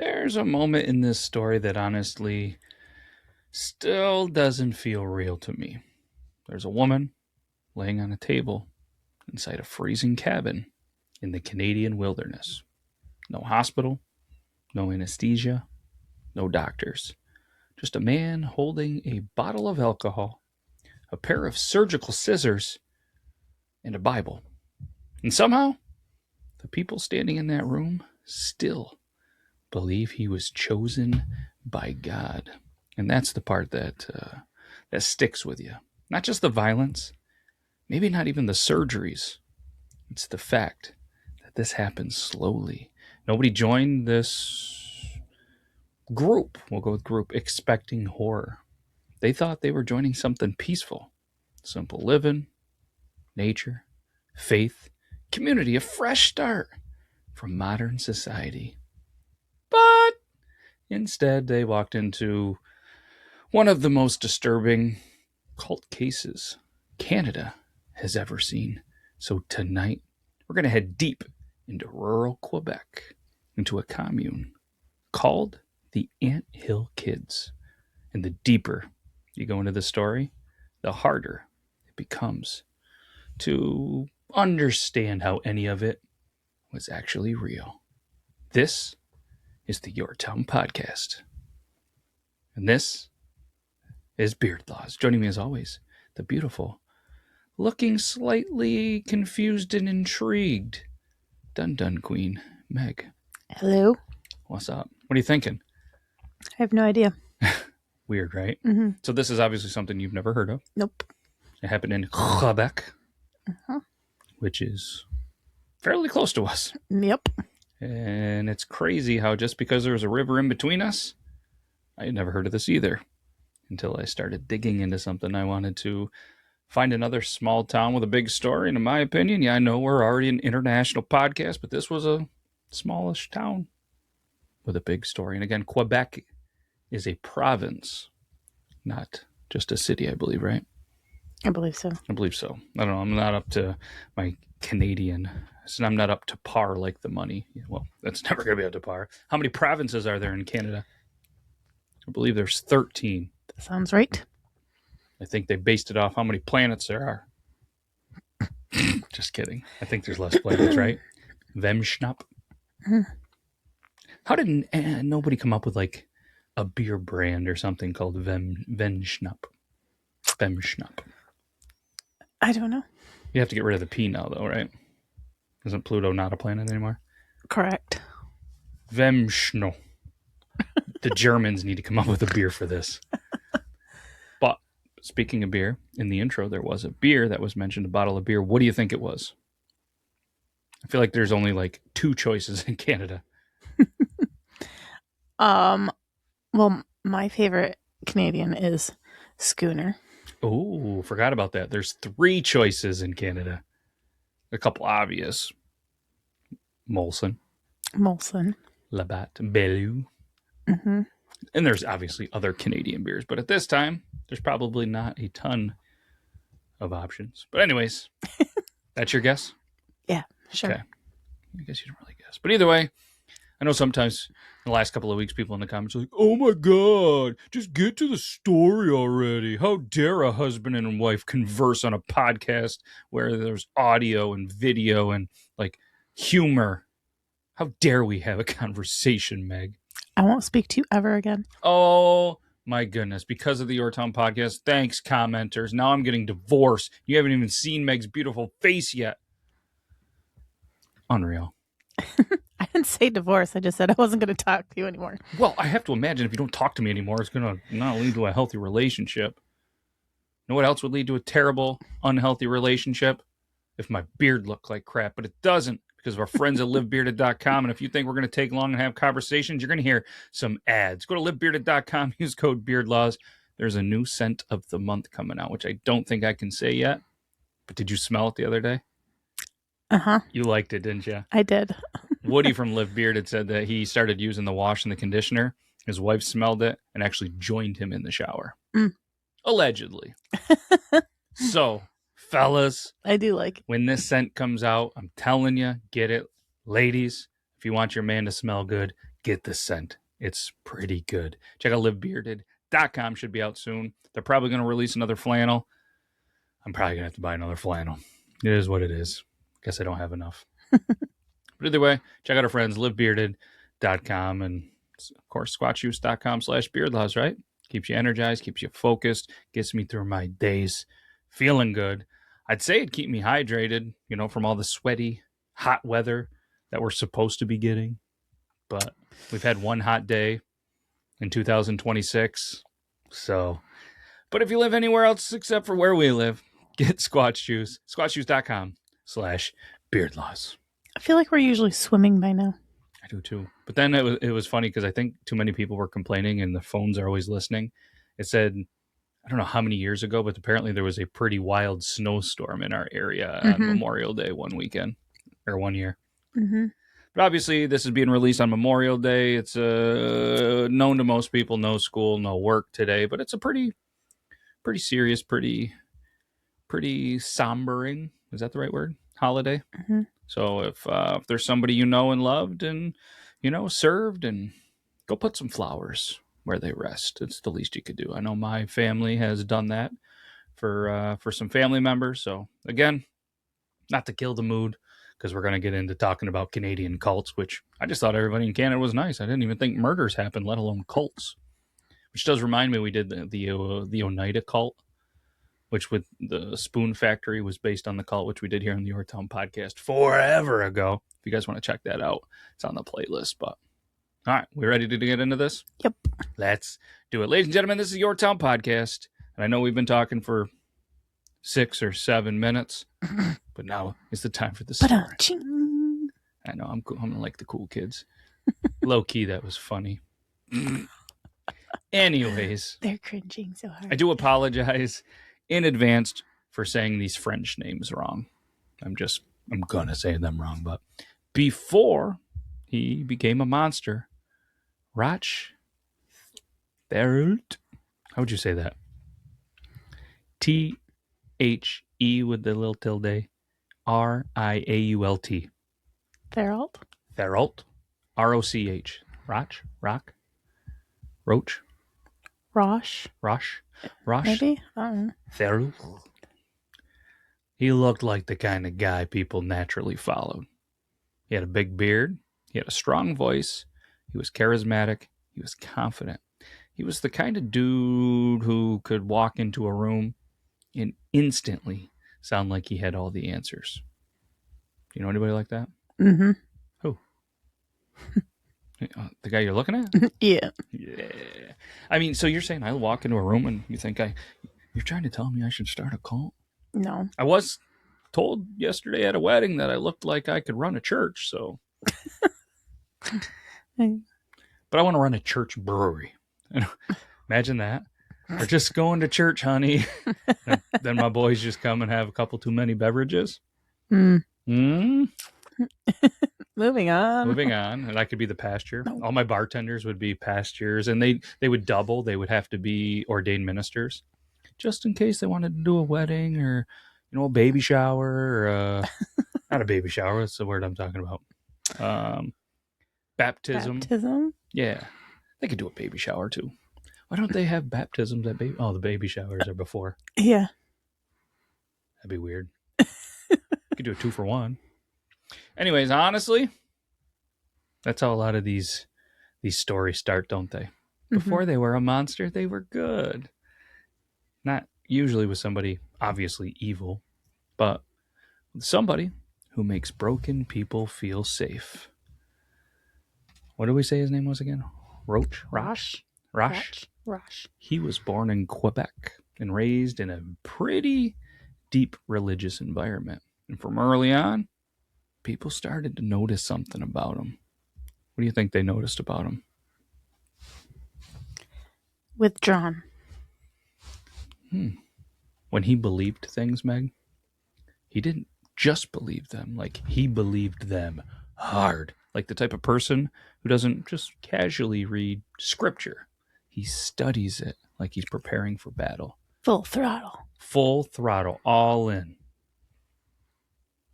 There's a moment in this story that honestly still doesn't feel real to me. There's a woman laying on a table inside a freezing cabin in the Canadian wilderness. No hospital, no anesthesia, no doctors. Just a man holding a bottle of alcohol, a pair of surgical scissors, and a Bible. And somehow, the people standing in that room still believe he was chosen by God. And that's the part that sticks with you. Not just the violence, maybe not even the surgeries. It's the fact that this happened slowly. Nobody joined this group, we'll go with group, expecting horror. They thought they were joining something peaceful. Simple living, nature, faith, community, a fresh start from modern society. But instead, they walked into one of the most disturbing cult cases Canada has ever seen. So tonight, we're going to head deep into rural Quebec, into a commune called the Ant Hill Kids. And the deeper you go into the story, the harder it becomes to understand how any of it was actually real. This is the Yore Town Podcast. And this is Beard Laws. Joining me as always, the beautiful, looking slightly confused and intrigued, Dun Queen, Megh. Hello. What's up? What are you thinking? I have no idea. Weird, right? Mm-hmm. So this is obviously something you've never heard of. Nope. It happened in Quebec, which is fairly close to us. Yep. And it's crazy how just because there was a river in between us, I had never heard of this either until I started digging into something. I wanted to find another small town with a big story. And in my opinion, I know we're already an international podcast, but this was a smallish town with a big story. And again, Quebec is a province, not just a city, I believe, right? I believe so. I believe so. I don't know. I'm not up to my Canadian. So I'm not up to par like the money. Well, that's never going to be up to par. How many provinces are there in Canada? I believe there's 13. That sounds right. I think they based it off how many planets there are. Just kidding. I think there's less planets, right? Vemschnapp. How did nobody come up with like a beer brand or something called Vemschnapp? Vemschnapp. I don't know. You have to get rid of the P now, though, right? Isn't Pluto not a planet anymore? Correct. Vemschno. The Germans need to come up with a beer for this. But speaking of beer, in the intro, there was a beer that was mentioned, a bottle of beer. What do you think it was? I feel like there's only like 2 choices in Canada. Well, my favorite Canadian is Schooner. Oh, forgot about that. There's 3 choices in Canada. A couple obvious. Molson. Labatt. Bellew. Mm-hmm. And there's obviously other Canadian beers. But at this time, there's probably not a ton of options. But anyways, that's your guess? Yeah, sure. Okay. I guess you don't really guess. But either way, I know sometimes in the last couple of weeks, people in the comments are like, oh my God, just get to the story already. How dare a husband and wife converse on a podcast where there's audio and video and like humor? How dare we have a conversation, Megh? I won't speak to you ever again. Oh my goodness. Because of the Yore Town Podcast, thanks, commenters. Now I'm getting divorced. You haven't even seen Megh's beautiful face yet. Unreal. I didn't say divorce. I just said I wasn't going to talk to you anymore. Well, I have to imagine if you don't talk to me anymore, it's going to not lead to a healthy relationship. You know what else would lead to a terrible, unhealthy relationship? If my beard looked like crap, but it doesn't because of our friends at livebearded.com. And if you think we're going to take long and have conversations, you're going to hear some ads. Go to livebearded.com, use code BEARDLAWS. There's a new scent of the month coming out, which I don't think I can say yet. But did you smell it the other day? Uh-huh. You liked it, didn't you? I did. Woody from Live Bearded said that he started using the wash and the conditioner. His wife smelled it and actually joined him in the shower. Allegedly. So, fellas, I do like it. When this scent comes out, I'm telling you, get it. Ladies, if you want your man to smell good, get the scent. It's pretty good. Check out livebearded.com. Should be out soon. They're probably going to release another flannel. I'm probably going to have to buy another flannel. It is what it is. Guess I don't have enough. But either way, check out our friends, livebearded.com, and of course, squatchjuice.com/beardlaws, right? Keeps you energized, keeps you focused, gets me through my days feeling good. I'd say it'd keep me hydrated, from all the sweaty, hot weather that we're supposed to be getting. But we've had one hot day in 2026. So, but if you live anywhere else except for where we live, get Squatch Juice, squatchjuice.com/beardlaws. I feel like we're usually swimming by now. I do too. But then it was funny because I think too many people were complaining and the phones are always listening. It said, I don't know how many years ago, but apparently there was a pretty wild snowstorm in our area on Memorial Day one year. Mm-hmm. But obviously this is being released on Memorial Day. It's known to most people, no school, no work today, but it's a pretty serious, pretty sombering. Is that the right word? Holiday. Mm-hmm. So if there's somebody you know and loved and, served, and go put some flowers where they rest. It's the least you could do. I know my family has done that for some family members. So again, not to kill the mood, because we're going to get into talking about Canadian cults, which I just thought everybody in Canada was nice. I didn't even think murders happened, let alone cults. Which does remind me, we did the Oneida cult, which with the Spoon Factory was based on the cult, which we did here on the Yore Town Podcast forever ago. If you guys want to check that out, it's on the playlist. But all right, we ready to get into this? Yep. Let's do it. Ladies and gentlemen, this is Yore Town Podcast. And I know we've been talking for 6 or 7 minutes, but now is the time for the story. I know, I'm cool. I'm like the cool kids. Low key, that was funny. Anyways. They're cringing so hard. I do apologize in advance for saying these French names wrong. I'm going to say them wrong. But before he became a monster, Roch Thériault. How would you say that? T-H-E with the little tilde. R-I-A-U-L-T. Therault? Therault. R-O-C-H. Roch? Roch? Roch? Maybe? I don't know. Thériault. He looked like the kind of guy people naturally followed. He had a big beard. He had a strong voice. He was charismatic. He was confident. He was the kind of dude who could walk into a room and instantly sound like he had all the answers. You know anybody like that? Mm-hmm. Who? The guy you're looking at? Yeah. Yeah. I mean, so you're saying I walk into a room and you think you're trying to tell me I should start a cult? No. I was told yesterday at a wedding that I looked like I could run a church, so. But I want to run a church brewery. Imagine that. We're just going to church, honey. And then my boys just come and have a couple too many beverages. Moving on. And I could be the pastor. No. All my bartenders would be pastors, and they would double. They would have to be ordained ministers, just in case they wanted to do a wedding or, a baby shower. Or, not a baby shower. That's the word I'm talking about. Baptism. Yeah. They could do a baby shower, too. Why don't they have baptisms at baby? Oh, the baby showers are before. Yeah. That'd be weird. Could do a 2-for-1. Anyways, honestly, that's how a lot of these stories start, don't they? Before they were a monster, they were good. Not usually with somebody obviously evil, but with somebody who makes broken people feel safe. What did we say his name was again? Roch? He was born in Quebec and raised in a pretty deep religious environment. And from early on, people started to notice something about him. What do you think they noticed about him? Withdrawn. When he believed things, Megh, he didn't just believe them. Like, he believed them hard. Like the type of person who doesn't just casually read scripture. He studies it like he's preparing for battle. Full throttle. All in.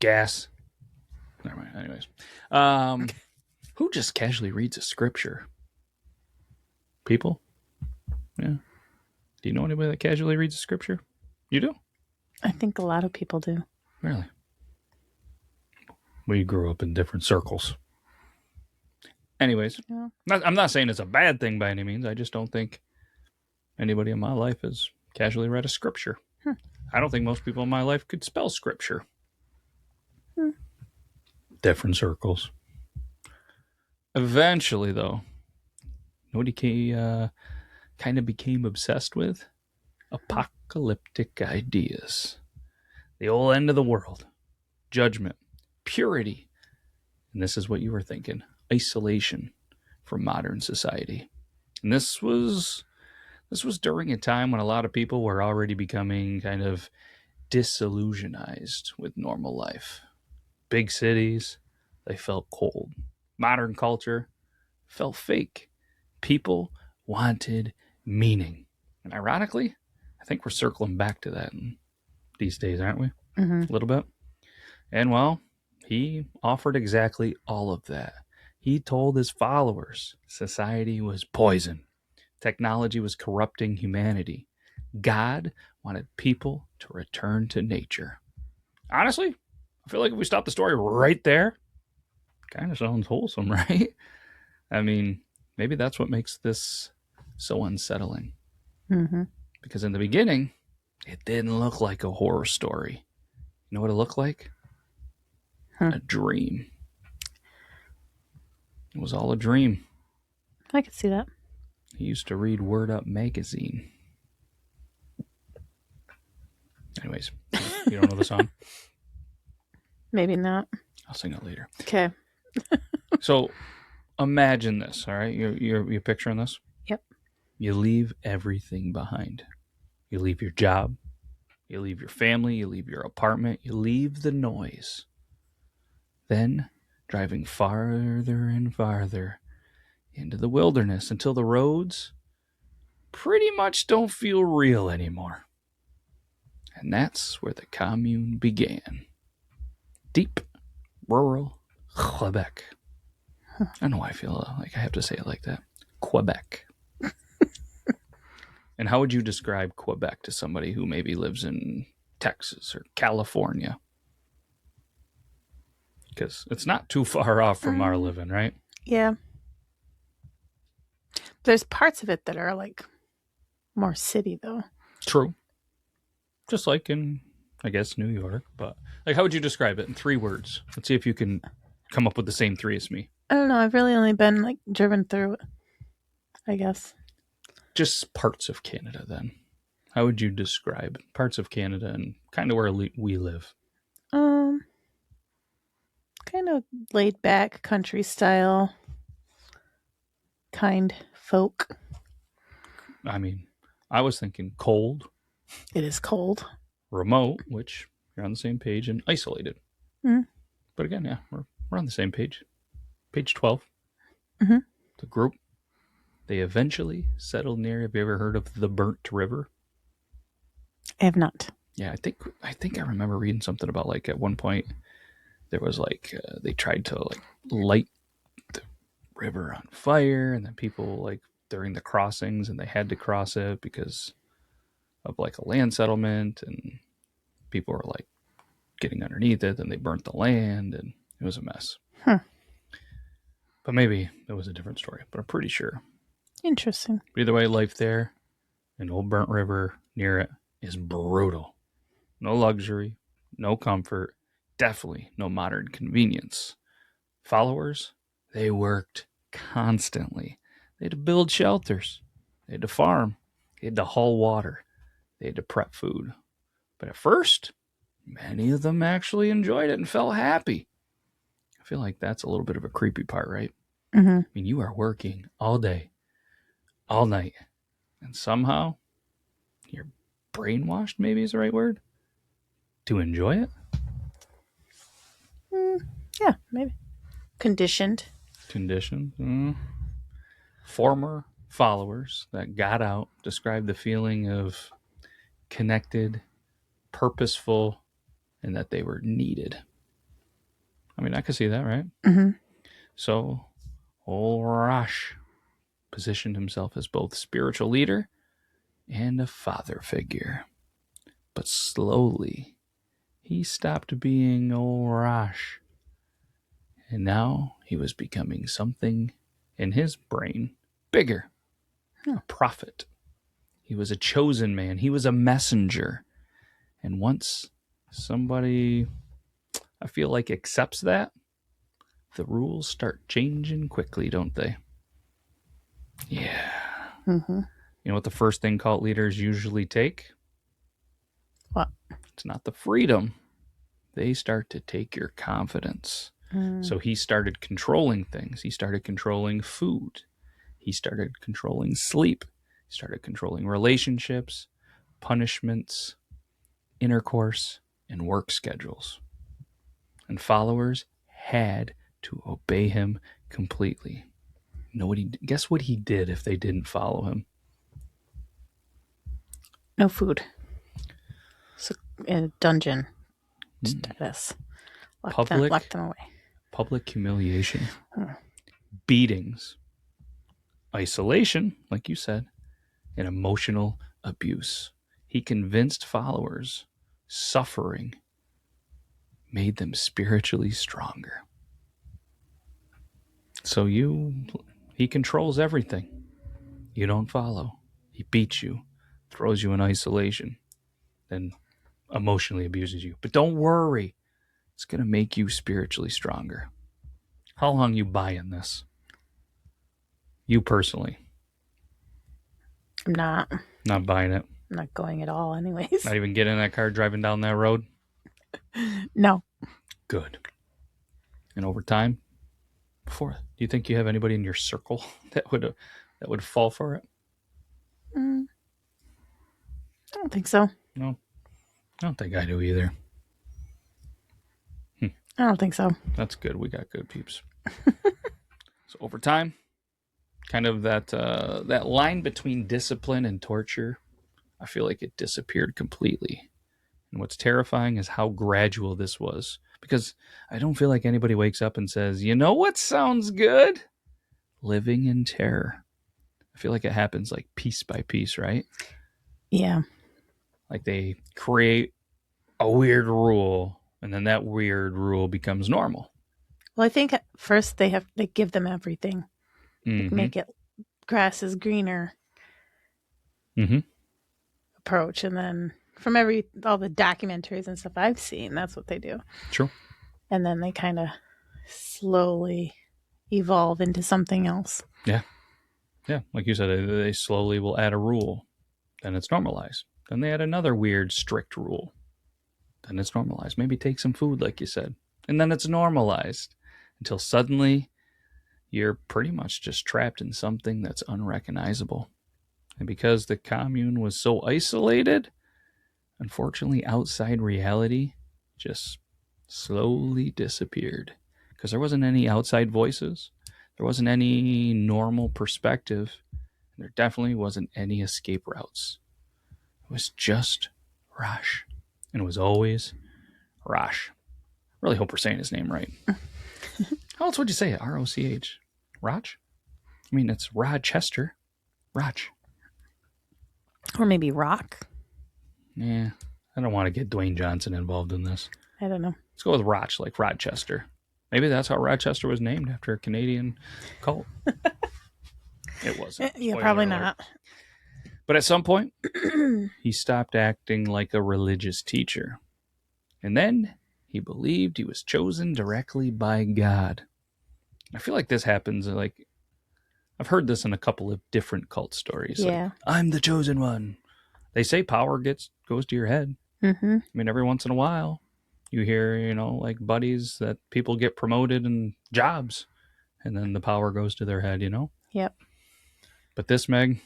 Gas. Never mind. Anyways. Who just casually reads a scripture? People? Yeah. Do you know anybody that casually reads a scripture? You do? I think a lot of people do. Really? We grew up in different circles. Anyways, Yeah. I'm not saying it's a bad thing by any means. I just don't think anybody in my life has casually read a scripture. I don't think most people in my life could spell scripture. Different circles. Eventually, though, you know what he kind of became obsessed with? Apocalyptic ideas. The whole end of the world. Judgment. Purity. And this is what you were thinking. Isolation from modern society. And this was during a time when a lot of people were already becoming kind of disillusionized with normal life. Big cities, they felt cold. Modern culture felt fake. People wanted meaning. And ironically, I think we're circling back to that these days, aren't we? Mm-hmm. A little bit. And well, he offered exactly all of that. He told his followers society was poison. Technology was corrupting humanity. God wanted people to return to nature. Honestly, I feel like if we stop the story right there, kind of sounds wholesome, right? I mean, maybe that's what makes this so unsettling. Mm-hmm. Because in the beginning, it didn't look like a horror story. You know what it looked like? A dream. It was all a dream. I could see that. He used to read Word Up magazine. Anyways, you don't know the song? Maybe not. I'll sing it later. Okay. So imagine this, all right? You're picturing this? Yep. You leave everything behind. You leave your job. You leave your family. You leave your apartment. You leave the noise. Then, driving farther and farther into the wilderness until the roads pretty much don't feel real anymore. And that's where the commune began. Deep, rural Quebec. I don't know why I feel like I have to say it like that. Quebec. And how would you describe Quebec to somebody who maybe lives in Texas or California? Because it's not too far off from our living, right? Yeah. There's parts of it that are like more city, though. True. Just like in, I guess, New York. But like, how would you describe it in 3 words? Let's see if you can come up with the same 3 as me. I don't know. I've really only been like driven through it, I guess. Just parts of Canada, then. How would you describe parts of Canada and kind of where we live? Kind of laid back, country style, kind folk. I mean, I was thinking cold. It is cold. Remote, which you're on the same page, and isolated. Mm. But again, yeah, we're on the same page. Page 12. Mm-hmm. The group, they eventually settled near. Have you ever heard of the Burnt River? I have not. Yeah, I think I remember reading something about like at one point there was like they tried to like light the river on fire, and then people like during the crossings, and they had to cross it because of like a land settlement, and people were like getting underneath it, and they burnt the land, and it was a mess. But maybe it was a different story, but I'm pretty sure. Interesting. But either way, life there, an old burnt river near it, is brutal. No luxury, no comfort, definitely no modern convenience. Followers, they worked constantly. They had to build shelters. They had to farm. They had to haul water. They had to prep food. But at first, many of them actually enjoyed it and felt happy. I feel like that's a little bit of a creepy part, right? Mm-hmm. I mean, you are working all day, all night, and somehow you're brainwashed, maybe is the right word, to enjoy it. Yeah, maybe. Conditioned. Former followers that got out described the feeling of connected, purposeful, and that they were needed. I mean, I could see that, right? Mm-hmm. So old Roch positioned himself as both spiritual leader and a father figure. But slowly, he stopped being old Roch. And now he was becoming something in his brain bigger. A prophet. He was a chosen man. He was a messenger. And once somebody, I feel like, accepts that, the rules start changing quickly, don't they? Yeah. Mm-hmm. You know what the first thing cult leaders usually take? What? It's not the freedom. They start to take your confidence. So he started controlling things. He started controlling food. He started controlling sleep. He started controlling relationships, punishments, intercourse, and work schedules. And followers had to obey him completely. Guess what he did if they didn't follow him? No food. So in a dungeon status. Lock them away. Public humiliation, beatings, isolation, like you said, and emotional abuse. He convinced followers suffering made them spiritually stronger. So he controls everything. You don't follow. He beats you, throws you in isolation, then emotionally abuses you. But don't worry. It's going to make you spiritually stronger. How long you buying this? You personally. I'm not. Not buying it. I'm not going at all anyways. Not even getting in that car driving down that road? No. Good. And over time, do you think you have anybody in your circle that would fall for it? I don't think so. No. I don't think I do either. I don't think so. That's good. We got good peeps. So over time, kind of that line between discipline and torture, I feel like it disappeared completely. And what's terrifying is how gradual this was. Because I don't feel like anybody wakes up and says, you know what sounds good? Living in terror. I feel like it happens like piece by piece, right? Yeah. Like they create a weird rule, and then that weird rule becomes normal. Well, I think at first they give them everything. Mm-hmm. Make it grass is greener approach. And then from all the documentaries and stuff I've seen, that's what they do. True. And then they kind of slowly evolve into something else. Yeah. Yeah. Like you said, they slowly will add a rule. Then it's normalized. Then they add another weird, strict rule. Then it's normalized. Maybe take some food, like you said. And then it's normalized until suddenly you're pretty much just trapped in something that's unrecognizable. And because the commune was so isolated, unfortunately, outside reality just slowly disappeared. Because there wasn't any outside voices. There wasn't any normal perspective. And there definitely wasn't any escape routes. It was just Roch. And it was always Roch. Really hope we're saying his name right. How else would you say it? R-O-C-H. Roch? I mean, it's Rochester. Roch. Or maybe Rock. Yeah. I don't want to get Dwayne Johnson involved in this. I don't know. Let's go with Roch, like Rochester. Maybe that's how Rochester was named, after a Canadian cult. It wasn't. Yeah, Spoiler probably alert. not. But at some point, he stopped acting like a religious teacher. And then he believed he was chosen directly by God. I feel like this happens, like, I've heard this in a couple of different cult stories. Yeah. Like, I'm the chosen one. They say power goes to your head. Mm-hmm. I mean, every once in a while, you hear, like buddies that people get promoted in jobs, and then the power goes to their head, Yep. But this, Meg,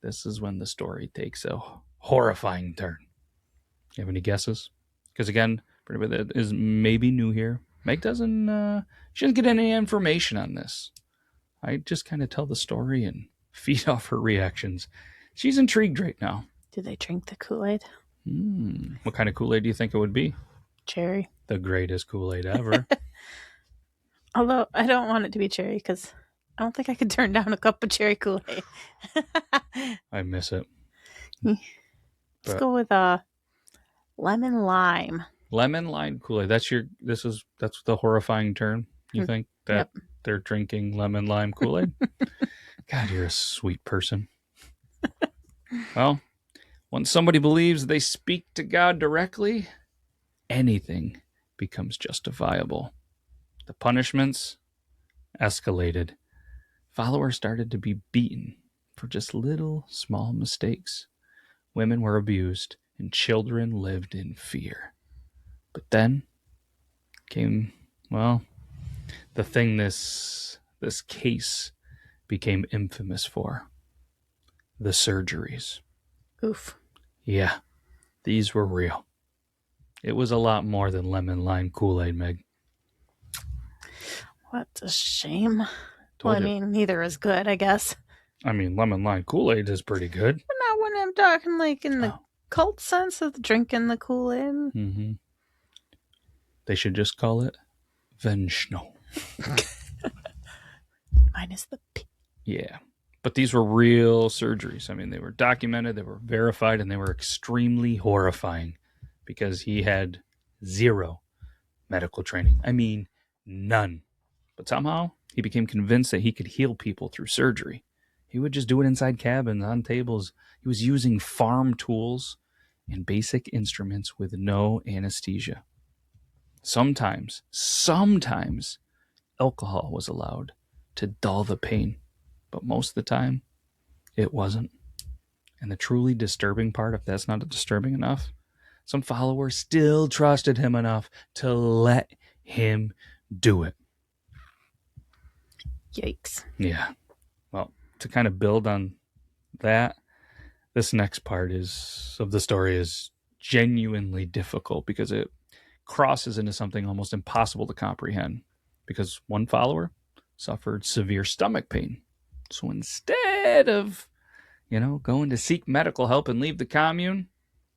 this is when the story takes a horrifying turn. You have any guesses? Because again, for anybody that is maybe new here, Meg she doesn't get any information on this. I just kind of tell the story and feed off her reactions. She's intrigued right now. Do they drink the Kool-Aid? What kind of Kool-Aid do you think it would be? Cherry. The greatest Kool-Aid ever. Although I don't want it to be cherry because I don't think I could turn down a cup of cherry Kool-Aid. I miss it. Let's go with lemon lime. Lemon lime Kool-Aid. That's the horrifying term. You think that they're drinking lemon lime Kool-Aid? God, you're a sweet person. Well, when somebody believes they speak to God directly, anything becomes justifiable. The punishments escalated. Followers started to be beaten for just little small mistakes. Women were abused and children lived in fear. But then came, well, the thing this case became infamous for. The surgeries. Oof. Yeah, these were real. It was a lot more than lemon lime Kool-Aid, Meg. What a shame. Well, I mean, neither is good, I guess. I mean, lemon lime Kool-Aid is pretty good. But not when I'm talking like in the cult sense of drinking the Kool-Aid. Mm-hmm. They should just call it eventual. Minus the P. Yeah. But these were real surgeries. I mean, they were documented, they were verified, and they were extremely horrifying because he had zero medical training. I mean, none. But somehow he became convinced that he could heal people through surgery. He would just do it inside cabins, on tables. He was using farm tools and basic instruments with no anesthesia. Sometimes alcohol was allowed to dull the pain. But most of the time, it wasn't. And the truly disturbing part, if that's not disturbing enough, some followers still trusted him enough to let him do it. Yikes. Yeah. Well, to kind of build on that, this next part of the story is genuinely difficult because it crosses into something almost impossible to comprehend. Because one follower suffered severe stomach pain. So instead of, going to seek medical help and leave the commune,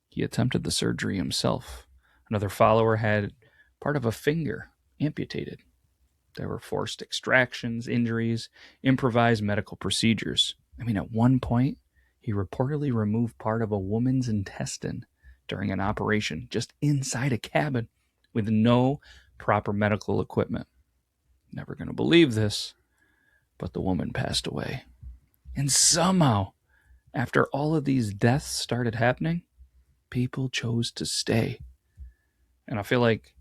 he attempted the surgery himself. Another follower had part of a finger amputated. There were forced extractions, injuries, improvised medical procedures. I mean, at one point, he reportedly removed part of a woman's intestine during an operation just inside a cabin with no proper medical equipment. Never going to believe this. But the woman passed away. And somehow, after all of these deaths started happening, people chose to stay. And I feel like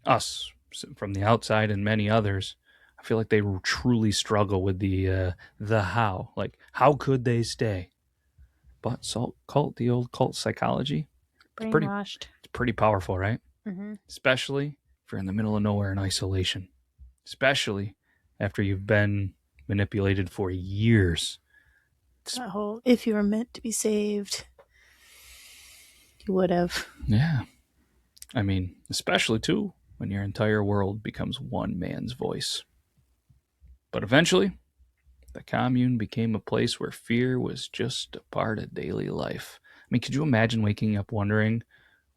us, from the outside and many others, I feel like they truly struggle with the how. Like, how could they stay? But the old cult psychology, brainwashed. It's pretty powerful, right? Mm-hmm. Especially if you're in the middle of nowhere in isolation. Especially after you've been manipulated for years. That whole, if you were meant to be saved, you would have. Yeah. I mean, especially too, when your entire world becomes one man's voice. But eventually, the commune became a place where fear was just a part of daily life. I mean, could you imagine waking up wondering,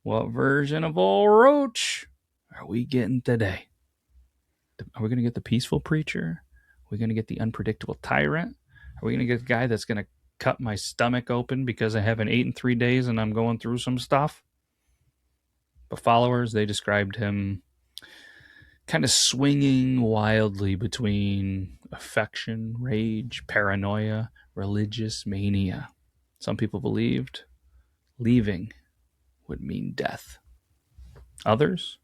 what version of old Roach are we getting today? Are we going to get the peaceful preacher? Are we going to get the unpredictable tyrant? Are we going to get the guy that's going to cut my stomach open because I haven't eaten 3 days and I'm going through some stuff? But followers, they described him kind of swinging wildly between affection, rage, paranoia, religious mania. Some people believed leaving would mean death. Others,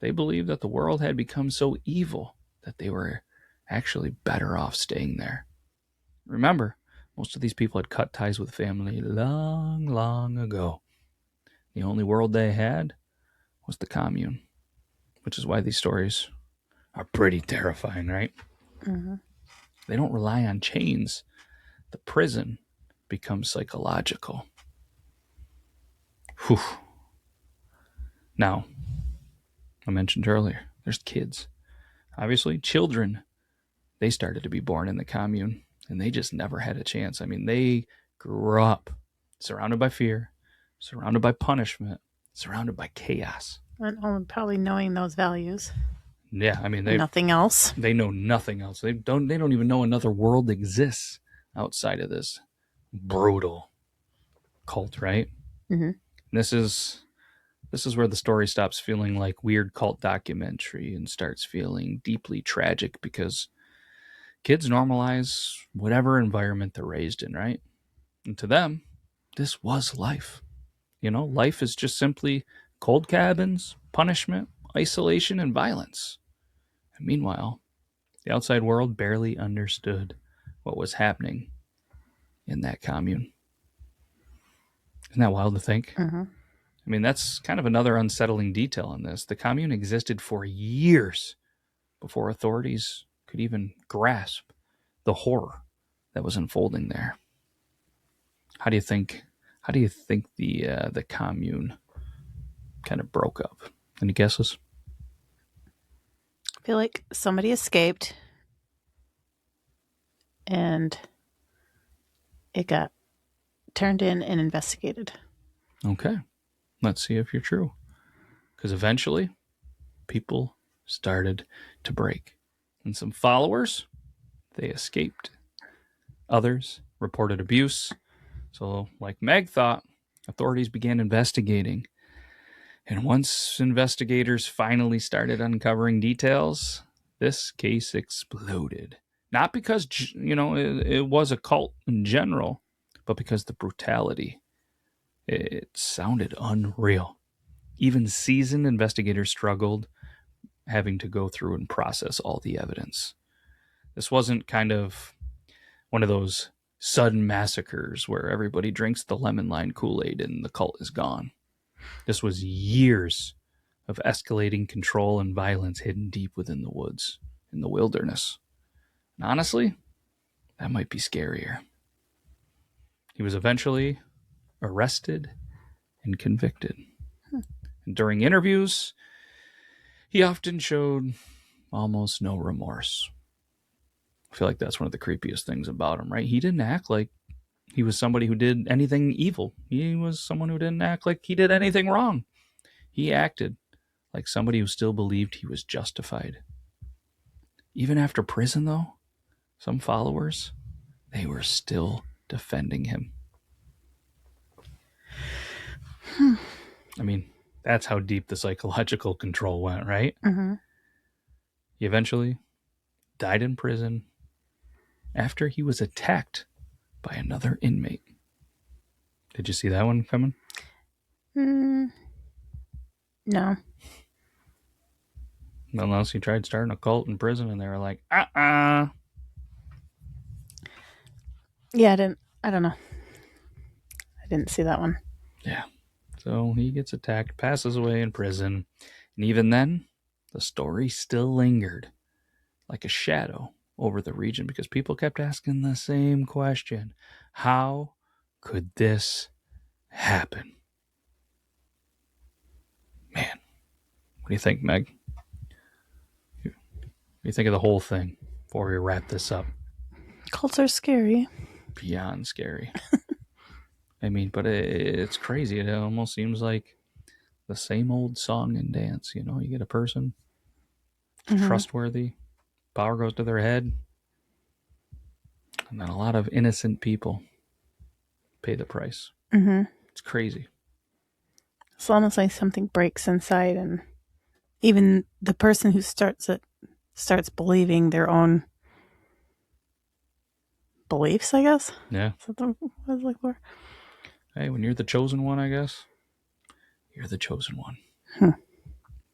they believed that the world had become so evil that they were actually better off staying there. Remember, most of these people had cut ties with family long, long ago. The only world they had was the commune, which is why these stories are pretty terrifying, right? Mm-hmm. They don't rely on chains. The prison becomes psychological. Whew. Now, I mentioned earlier, there's kids. Obviously, children, they started to be born in the commune, and they just never had a chance. I mean, they grew up surrounded by fear, surrounded by punishment, surrounded by chaos. And probably knowing those values. Yeah, I mean, Nothing else. they know nothing else. They don't even know another world exists outside of this brutal cult, right? Mm-hmm. This is where the story stops feeling like weird cult documentary and starts feeling deeply tragic, because kids normalize whatever environment they're raised in, right? And to them, this was life. Life is just simply cold cabins, punishment, isolation, and violence. And meanwhile, the outside world barely understood what was happening in that commune. Isn't that wild to think? Mm-hmm. I mean, that's kind of another unsettling detail in this. The commune existed for years before authorities could even grasp the horror that was unfolding there. How do you think the commune kind of broke up? Any guesses? I feel like somebody escaped and it got turned in and investigated. Okay, let's see if you're true. Because eventually, people started to break. And some followers, they escaped. Others reported abuse. So, like Megh thought, authorities began investigating. And once investigators finally started uncovering details, this case exploded. Not because, it was a cult in general, but because the brutality, it sounded unreal. Even seasoned investigators struggled having to go through and process all the evidence. This wasn't kind of one of those sudden massacres where everybody drinks the lemon lime Kool-Aid and the cult is gone. This was years of escalating control and violence hidden deep within the woods, in the wilderness. And honestly, that might be scarier. He was eventually arrested and convicted. And during interviews, he often showed almost no remorse. I feel like that's one of the creepiest things about him, right? He didn't act like he was somebody who did anything evil. He was someone who didn't act like he did anything wrong. He acted like somebody who still believed he was justified. Even after prison, though, some followers, they were still defending him. I mean, that's how deep the psychological control went, right? Mm-hmm. He eventually died in prison after he was attacked by another inmate. Did you see that one coming? No. Unless he tried starting a cult in prison and they were like, Yeah, I don't know. I didn't see that one. Yeah. So he gets attacked, passes away in prison. And even then, the story still lingered like a shadow over the region because people kept asking the same question. How could this happen? Man, what do you think, Megh? What do you think of the whole thing before we wrap this up? Cults are scary. Beyond scary. I mean, but it's crazy. It almost seems like the same old song and dance. You get a person trustworthy, power goes to their head, and then a lot of innocent people pay the price. Mm-hmm. It's crazy. It's almost like something breaks inside, and even the person who starts believing their own beliefs, I guess. Yeah. Is that what I was looking for? Hey, when you're the chosen one, I guess, you're the chosen one.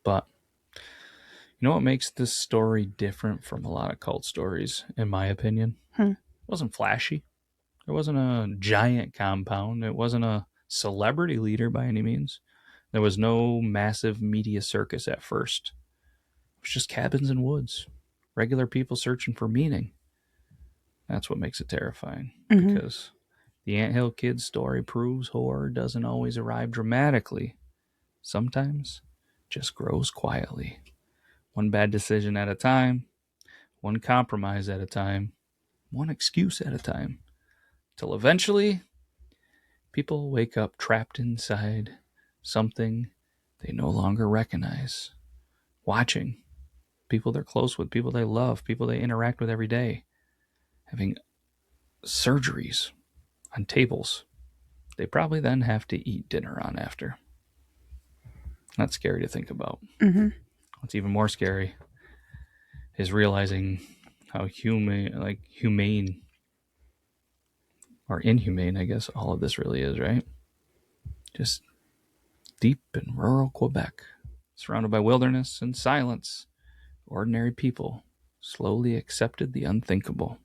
But you know what makes this story different from a lot of cult stories, in my opinion? It wasn't flashy. There wasn't a giant compound. It wasn't a celebrity leader by any means. There was no massive media circus at first. It was just cabins and woods. Regular people searching for meaning. That's what makes it terrifying. Because the Anthill Kid's story proves horror doesn't always arrive dramatically. Sometimes just grows quietly. One bad decision at a time. One compromise at a time. One excuse at a time. Till eventually, people wake up trapped inside something they no longer recognize. Watching people they're close with, people they love, people they interact with every day, having surgeries on tables they probably then have to eat dinner on after. That's scary to think about. Mm-hmm. What's even more scary is realizing how humane or inhumane, I guess, all of this really is, right? Just deep in rural Quebec, surrounded by wilderness and silence, ordinary people slowly accepted the unthinkable.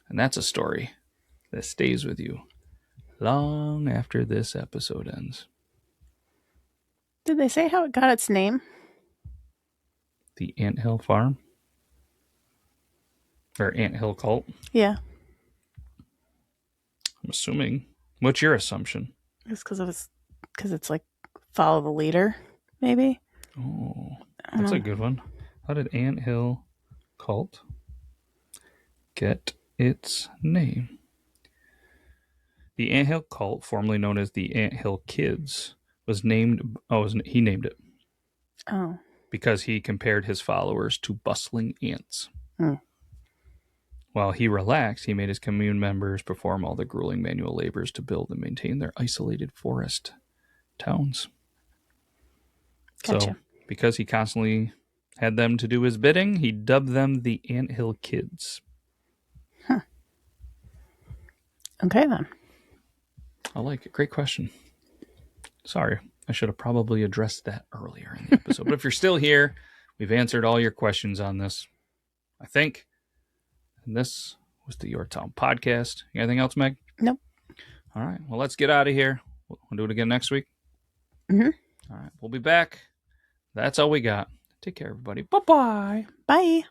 And that's a story that stays with you long after this episode ends. Did they say how it got its name? The Anthill Farm? Or Anthill Cult? Yeah. I'm assuming. What's your assumption? It's because it's like follow the leader, maybe. Oh, that's a good one. How did Anthill Cult get its name? The Anthill Cult, formerly known as the Anthill Kids, was named. He named it. Oh. Because he compared his followers to bustling ants. Hmm. While he relaxed, he made his commune members perform all the grueling manual labors to build and maintain their isolated forest towns. Gotcha. So, because he constantly had them to do his bidding, he dubbed them the Anthill Kids. Huh. Okay, then. I like it. Great question. Sorry, I should have probably addressed that earlier in the episode. But if you're still here, we've answered all your questions on this, I think. And this was the Yore Town Podcast. Anything else, Meg? Nope. All right. Well, let's get out of here. We'll do it again next week. Mm-hmm. All right. We'll be back. That's all we got. Take care, everybody. Bye-bye. Bye.